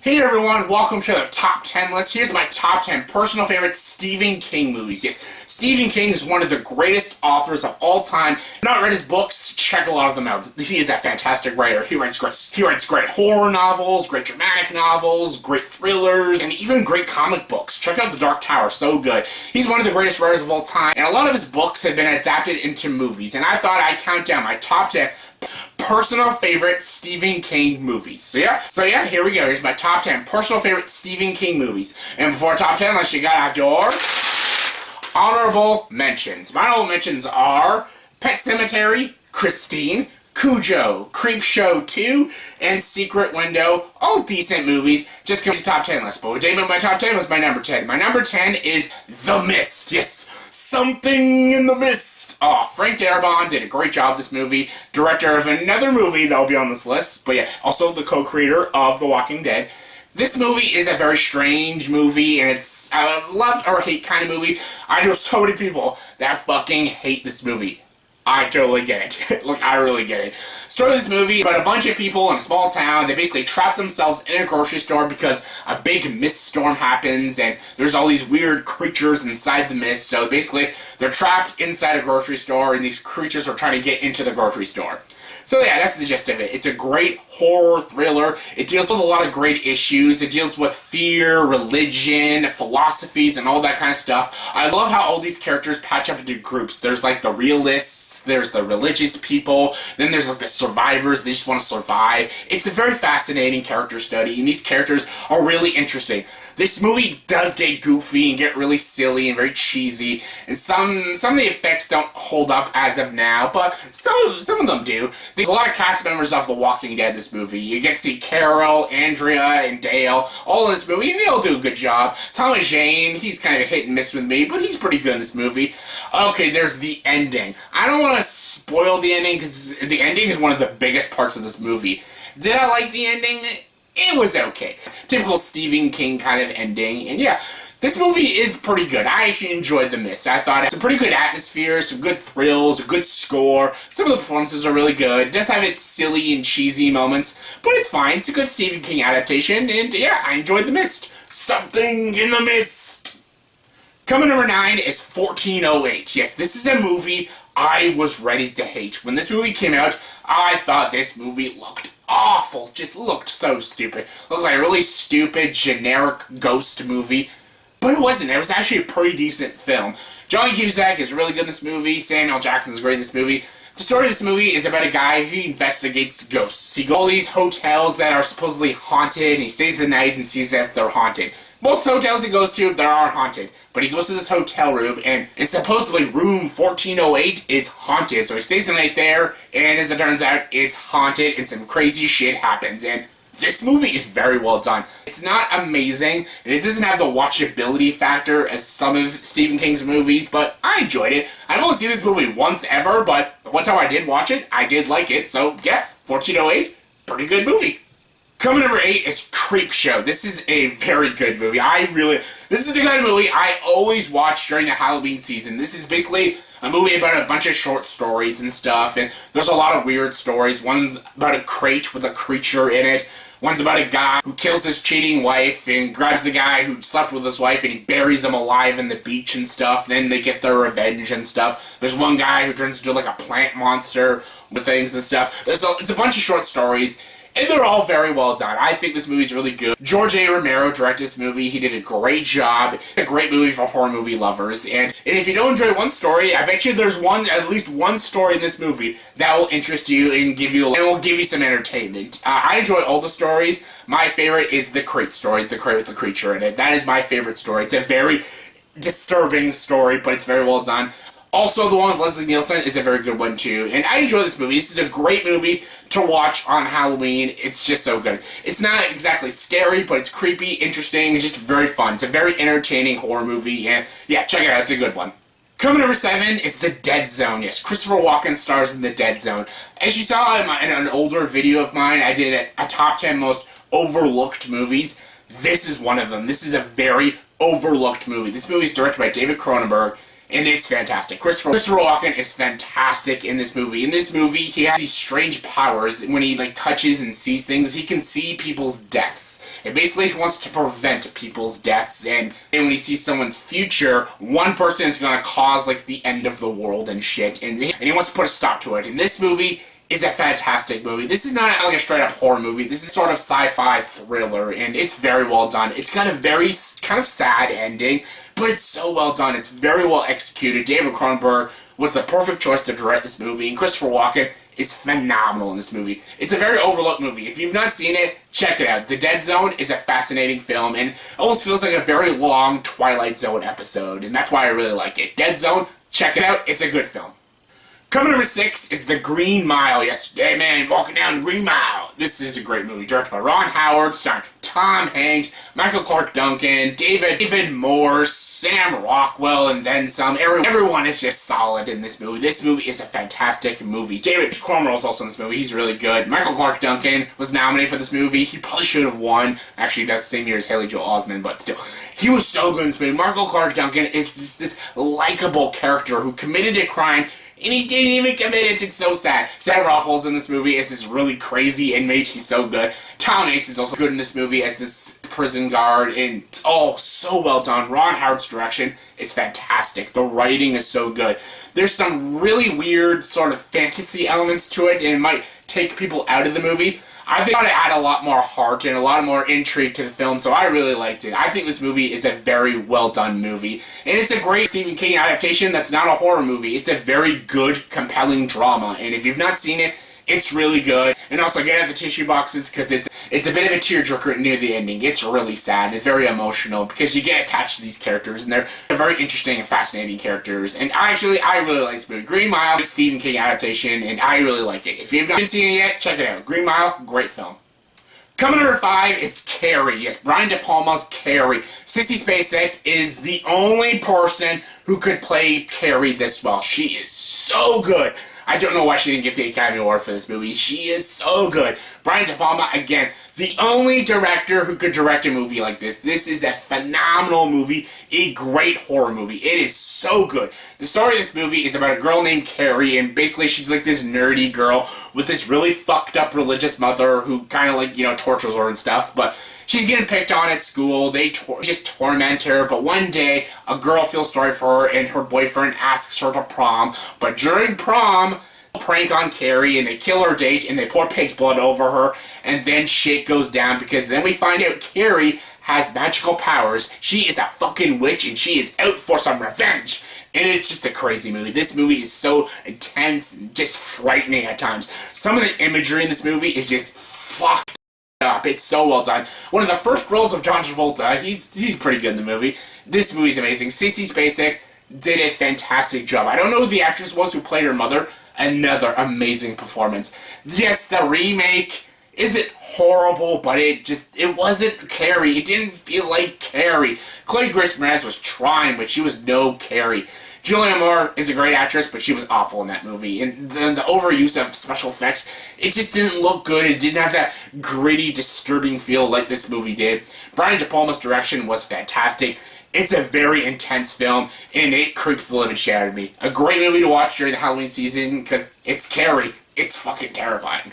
Hey everyone, welcome to the Top 10 list. Here's my top 10 personal favorite Stephen King movies. Yes, Stephen King is one of the greatest authors of all time. If you've not read his books, check a lot of them out. He is a fantastic writer. He writes great horror novels, great dramatic novels, great thrillers, and even great comic books. Check out The Dark Tower, so good. He's one of the greatest writers of all time, and a lot of his books have been adapted into movies, and I thought I'd count down my top 10 personal favorite Stephen King movies. So yeah, here we go. Here's my top 10 personal favorite Stephen King movies. And before top 10, let's you gotta have your honorable mentions. My honorable mentions are Pet Sematary, Christine, Cujo, Creepshow 2, and Secret Window. All decent movies. Just come to the top 10 list. But what did my top 10 was my number 10. My number 10 is The Mist. Yes, Something in the Mist. Oh, Frank Darabont did a great job this movie. Director of another movie that'll be on this list. But yeah, also the co-creator of The Walking Dead. This movie is a very strange movie, and it's a love or hate kind of movie. I know so many people that fucking hate this movie. I totally get it. Like, I really get it. Story of this movie about a bunch of people in a small town. They basically trap themselves in a grocery store because a big mist storm happens, and there's all these weird creatures inside the mist. So basically, they're trapped inside a grocery store, and these creatures are trying to get into the grocery store. So yeah, that's the gist of it. It's a great horror thriller. It deals with a lot of great issues. It deals with fear, religion, philosophies, and all that kind of stuff. I love how all these characters patch up into groups. There's like the realists, there's the religious people, then there's like the survivors, they just want to survive. It's a very fascinating character study, and these characters are really interesting. This movie does get goofy and get really silly and very cheesy, and some of the effects don't hold up as of now, but some of them do. There's a lot of cast members of The Walking Dead in this movie. You get to see Carol, Andrea, and Dale all in this movie, and they all do a good job. Thomas Jane, he's kind of a hit and miss with me, but he's pretty good in this movie. Okay, there's the ending. I don't want to spoil the ending, because the ending is one of the biggest parts of this movie. Did I like the ending? It was okay. Typical Stephen King kind of ending, and yeah, this movie is pretty good. I actually enjoyed The Mist. I thought it's a pretty good atmosphere, some good thrills, a good score. Some of the performances are really good. It does have its silly and cheesy moments, but it's fine. It's a good Stephen King adaptation, and yeah, I enjoyed The Mist. Something in the Mist. Coming number 9 is 1408. Yes, this is a movie I was ready to hate. When this movie came out, I thought this movie looked awful. Just looked so stupid. Looked like a really stupid, generic ghost movie. But it wasn't. It was actually a pretty decent film. John Cusack is really good in this movie. Samuel Jackson's great in this movie. The story of this movie is about a guy who investigates ghosts. He goes to all these hotels that are supposedly haunted, and he stays the night and sees if they're haunted. Most hotels he goes to, they aren't haunted. But he goes to this hotel room, and supposedly room 1408 is haunted. So he stays the night there, and as it turns out, it's haunted, and some crazy shit happens. And this movie is very well done. It's not amazing, and it doesn't have the watchability factor as some of Stephen King's movies, but I enjoyed it. I've only seen this movie once ever, but one time I did watch it, I did like it. So yeah, 1408, pretty good movie. Coming number 8 is Creepshow. This is a very good movie. This is the kind of movie I always watch during the Halloween season. This is basically a movie about a bunch of short stories and stuff, and there's a lot of weird stories. One's about a crate with a creature in it. One's about a guy who kills his cheating wife and grabs the guy who slept with his wife and he buries him alive in the beach and stuff. Then they get their revenge and stuff. There's one guy who turns into like a plant monster with things and stuff. It's a bunch of short stories, and they're all very well done. I think this movie's really good. George A. Romero directed this movie. He did a great job. A great movie for horror movie lovers. And if you don't enjoy one story, I bet you there's at least one story in this movie that will interest you and will give you some entertainment. I enjoy all the stories. My favorite is the crate story, the crate with the creature in it. That is my favorite story. It's a very disturbing story, but it's very well done. Also, the one with Leslie Nielsen is a very good one, too. And I enjoy this movie. This is a great movie to watch on Halloween. It's just so good. It's not exactly scary, but it's creepy, interesting, and just very fun. It's a very entertaining horror movie, and yeah, check it out. It's a good one. Coming number 7 is The Dead Zone. Yes, Christopher Walken stars in The Dead Zone. As you saw in an older video of mine, I did a top 10 most overlooked movies. This is one of them. This is a very overlooked movie. This movie is directed by David Cronenberg. and it's fantastic. Christopher Walken is fantastic in this movie. In this movie, he has these strange powers. When he like touches and sees things, he can see people's deaths. And basically, he wants to prevent people's deaths. And when he sees someone's future, one person is going to cause like the end of the world and shit. And he wants to put a stop to it. In this movie, is a fantastic movie. This is not like a straight-up horror movie. This is sort of sci-fi thriller, and it's very well done. It's got a very kind of sad ending, but it's so well done. It's very well executed. David Cronenberg was the perfect choice to direct this movie, and Christopher Walken is phenomenal in this movie. It's a very overlooked movie. If you've not seen it, check it out. The Dead Zone is a fascinating film, and it almost feels like a very long Twilight Zone episode, and that's why I really like it. Dead Zone, check it out. It's a good film. Coming number 6 is The Green Mile. Yes, hey man, walking down the Green Mile. This is a great movie, directed by Ron Howard, starring Tom Hanks, Michael Clarke Duncan, David Morse, Sam Rockwell, and then some. Everyone is just solid in this movie. This movie is a fantastic movie. David Cornwell is also in this movie. He's really good. Michael Clarke Duncan was nominated for this movie. He probably should have won. Actually, that's the same year as Haley Joel Osment, but still. He was so good in this movie. Michael Clarke Duncan is just this likable character who committed a crime, and he didn't even commit it. It's so sad. Sam Rockwell's in this movie as this really crazy inmate. He's so good. Tom Hanks is also good in this movie as this prison guard, and it's all so well done. Ron Howard's direction is fantastic. The writing is so good. There's some really weird sort of fantasy elements to it, and it might take people out of the movie. I think it add a lot more heart and a lot more intrigue to the film, so I really liked it. I think this movie is a very well done movie. And it's a great Stephen King adaptation that's not a horror movie. It's a very good, compelling drama. And if you've not seen it, it's really good. And also get out the tissue boxes because it's a bit of a tearjerker near the ending. It's really sad and very emotional because you get attached to these characters and they're very interesting and fascinating characters. And I really like this movie. Green Mile is a Stephen King adaptation and I really like it. If you've not seen it yet, check it out. Green Mile, great film. Coming number 5 is Carrie. Yes, Brian De Palma's Carrie. Sissy Spacek is the only person who could play Carrie this well. She is so good. I don't know why she didn't get the Academy Award for this movie. She is so good. Brian De Palma, again, the only director who could direct a movie like this. This is a phenomenal movie, a great horror movie. It is so good. The story of this movie is about a girl named Carrie, and basically she's like this nerdy girl with this really fucked up religious mother who kind of like, tortures her and stuff, but she's getting picked on at school. They just torment her, but one day, a girl feels sorry for her, and her boyfriend asks her to prom. But during prom, they prank on Carrie, and they kill her date, and they pour pig's blood over her, and then shit goes down, because then we find out Carrie has magical powers. She is a fucking witch, and she is out for some revenge. And it's just a crazy movie. This movie is so intense and just frightening at times. Some of the imagery in this movie is just fucked up. It's so well done. One of the first roles of John Travolta. He's pretty good in the movie. This movie's amazing. Sissy Spacek did a fantastic job. I don't know who the actress was who played her mother. Another amazing performance. Yes, the remake isn't horrible, but it wasn't Carrie. It didn't feel like Carrie. Chloe Grace Moretz was trying, but she was no Carrie. Julianne Moore is a great actress, but she was awful in that movie. And then the overuse of special effects, it just didn't look good. It didn't have that gritty, disturbing feel like this movie did. Brian De Palma's direction was fantastic. It's a very intense film, and it creeps the living shit out of me. A great movie to watch during the Halloween season, because it's Carrie. It's fucking terrifying.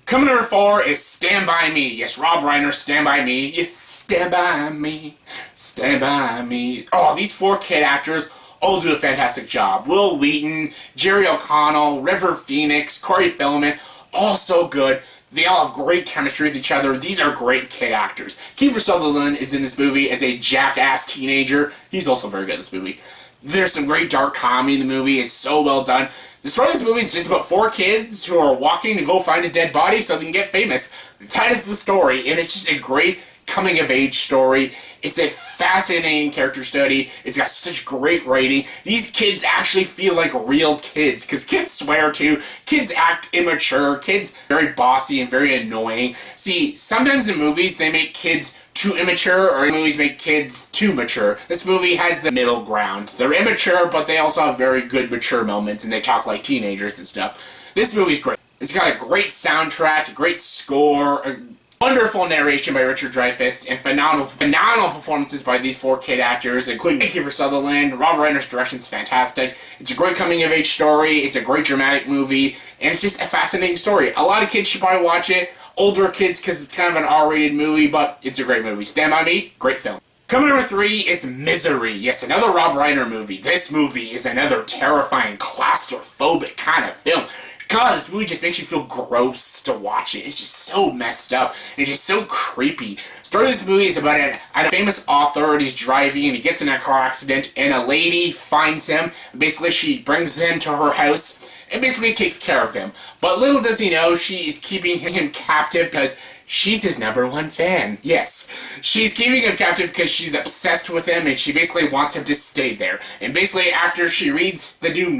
Coming number 4 is Stand By Me. Yes, Rob Reiner, Stand By Me. Yes, Stand By Me. Stand By Me. Oh, these 4 kid actors all do a fantastic job. Will Wheaton, Jerry O'Connell, River Phoenix, Corey Feldman, all so good. They all have great chemistry with each other. These are great kid actors. Kiefer Sutherland is in this movie as a jackass teenager. He's also very good in this movie. There's some great dark comedy in the movie. It's so well done. The story of this movie is just about 4 kids who are walking to go find a dead body so they can get famous. That is the story, and it's just a great coming-of-age story. It's a fascinating character study. It's got such great writing. These kids actually feel like real kids, because kids swear too. Kids act immature. Kids very bossy and very annoying. See, sometimes in movies they make kids too immature, or movies make kids too mature. This movie has the middle ground. They're immature, but they also have very good mature moments, and they talk like teenagers and stuff. This movie's great. It's got a great soundtrack, a great score, Wonderful narration by Richard Dreyfuss, and phenomenal performances by these 4 kid actors, including Kiefer Sutherland. Robert Reiner's direction's fantastic. It's a great coming-of-age story, it's a great dramatic movie, and it's just a fascinating story. A lot of kids should probably watch it. Older kids, because it's kind of an R-rated movie, but it's a great movie. Stand By Me, great film. Coming number 3 is Misery. Yes, another Rob Reiner movie. This movie is another terrifying, claustrophobic kind of film. God, this movie just makes you feel gross to watch it. It's just so messed up. It's just so creepy. The story of this movie is about a famous author, and he's driving, and he gets in a car accident, and a lady finds him. Basically, she brings him to her house, and basically takes care of him. But little does he know, she is keeping him captive because she's his #1 fan. Yes, she's keeping him captive because she's obsessed with him, and she basically wants him to stay there. And basically, after she reads his new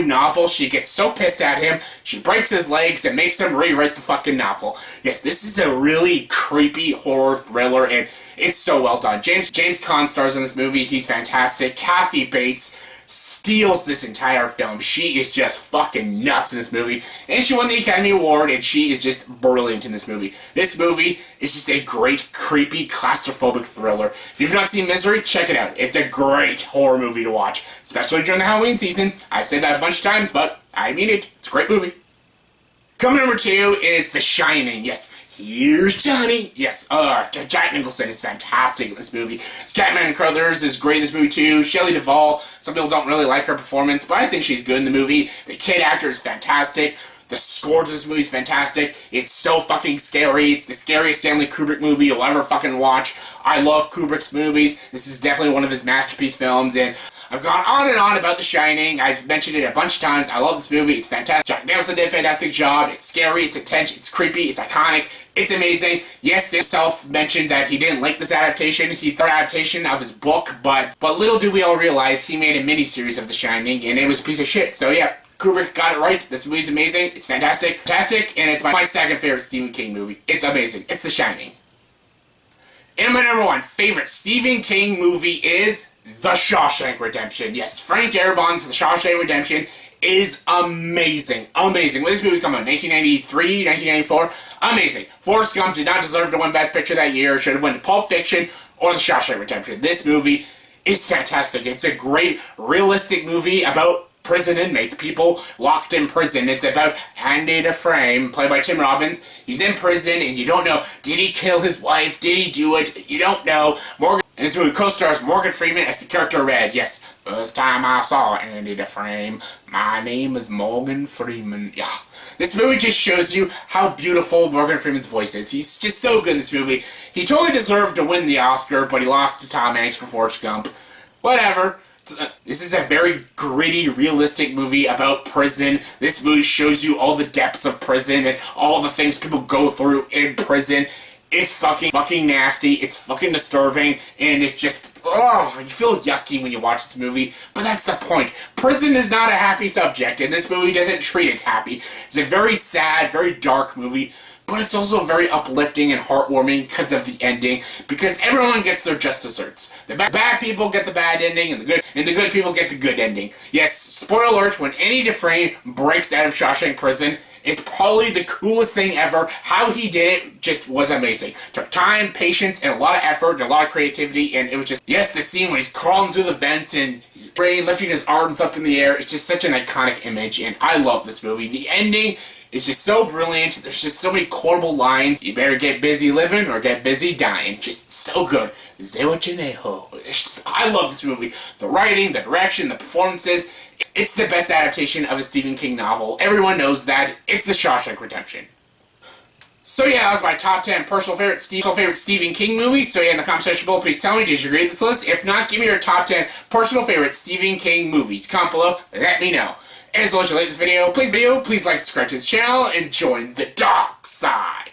novel, she gets so pissed at him, she breaks his legs and makes him rewrite the fucking novel. Yes, this is a really creepy horror thriller, and it's so well done. James Caan stars in this movie. He's fantastic. Kathy Bates steals this entire film. She is just fucking nuts in this movie, and she won the Academy Award, and she is just brilliant in this movie. This movie is just a great, creepy, claustrophobic thriller. If you've not seen Misery, check it out. It's a great horror movie to watch, especially during the Halloween season. I've said that a bunch of times, but I mean it. It's a great movie. Coming number 2 is The Shining. Yes, here's Johnny. Yes, Jack Nicholson is fantastic in this movie. Scatman Crothers is great in this movie too. Shelley Duvall, some people don't really like her performance, but I think she's good in the movie. The kid actor is fantastic. The score to this movie is fantastic. It's so fucking scary. It's the scariest Stanley Kubrick movie you'll ever fucking watch. I love Kubrick's movies. This is definitely one of his masterpiece films, and I've gone on and on about The Shining. I've mentioned it a bunch of times. I love this movie. It's fantastic. Jack Nicholson did a fantastic job. It's scary, it's intense, it's creepy, it's iconic. It's amazing. Yes, Dave himself mentioned that he didn't like this adaptation. He thought adaptation of his book, but little do we all realize he made a mini-series of The Shining, and it was a piece of shit. So yeah, Kubrick got it right. This movie's amazing. It's fantastic, and it's my second favorite Stephen King movie. It's amazing. It's The Shining. And my #1 favorite Stephen King movie is The Shawshank Redemption. Yes, Frank Darabont's The Shawshank Redemption is amazing. Amazing. When did this movie come out? 1993, 1994? Amazing. Forrest Gump did not deserve to win Best Picture that year. Should have won Pulp Fiction or The Shawshank Redemption. This movie is fantastic. It's a great, realistic movie about prison inmates, people locked in prison. It's about Andy Dufresne, played by Tim Robbins. He's in prison, and you don't know, did he kill his wife? Did he do it? You don't know. And this movie co-stars Morgan Freeman as the character Red. Yes, first time I saw Andy Dufresne, my name is Morgan Freeman. Yeah. This movie just shows you how beautiful Morgan Freeman's voice is. He's just so good in this movie. He totally deserved to win the Oscar, but he lost to Tom Hanks for Forrest Gump. Whatever. This is a very gritty, realistic movie about prison. This movie shows you all the depths of prison and all the things people go through in prison. It's fucking nasty, it's fucking disturbing, and it's just, you feel yucky when you watch this movie, but that's the point. Prison is not a happy subject, and this movie doesn't treat it happy. It's a very sad, very dark movie, but it's also very uplifting and heartwarming because of the ending, because everyone gets their just desserts. The bad people get the bad ending, and the good people get the good ending. Yes, spoiler alert, when Andy Dufresne breaks out of Shawshank Prison, it's probably the coolest thing ever. How he did it just was amazing. Took time, patience, and a lot of effort, and a lot of creativity, and it was just, yes, the scene when he's crawling through the vents, and he's lifting his arms up in the air, it's just such an iconic image, and I love this movie. The ending is just so brilliant. There's just so many quotable lines. You better get busy living or get busy dying. Just so good. I love this movie. The writing, the direction, the performances. It's the best adaptation of a Stephen King novel. Everyone knows that. It's The Shawshank Redemption. So yeah, that was my top 10 personal favorite Stephen King movies. So yeah, in the comment section below, please tell me, did you agree with this list? If not, give me your top 10 personal favorite Stephen King movies. Comment below, let me know. As always, if you like this video, please like and subscribe to this channel and join the dark side.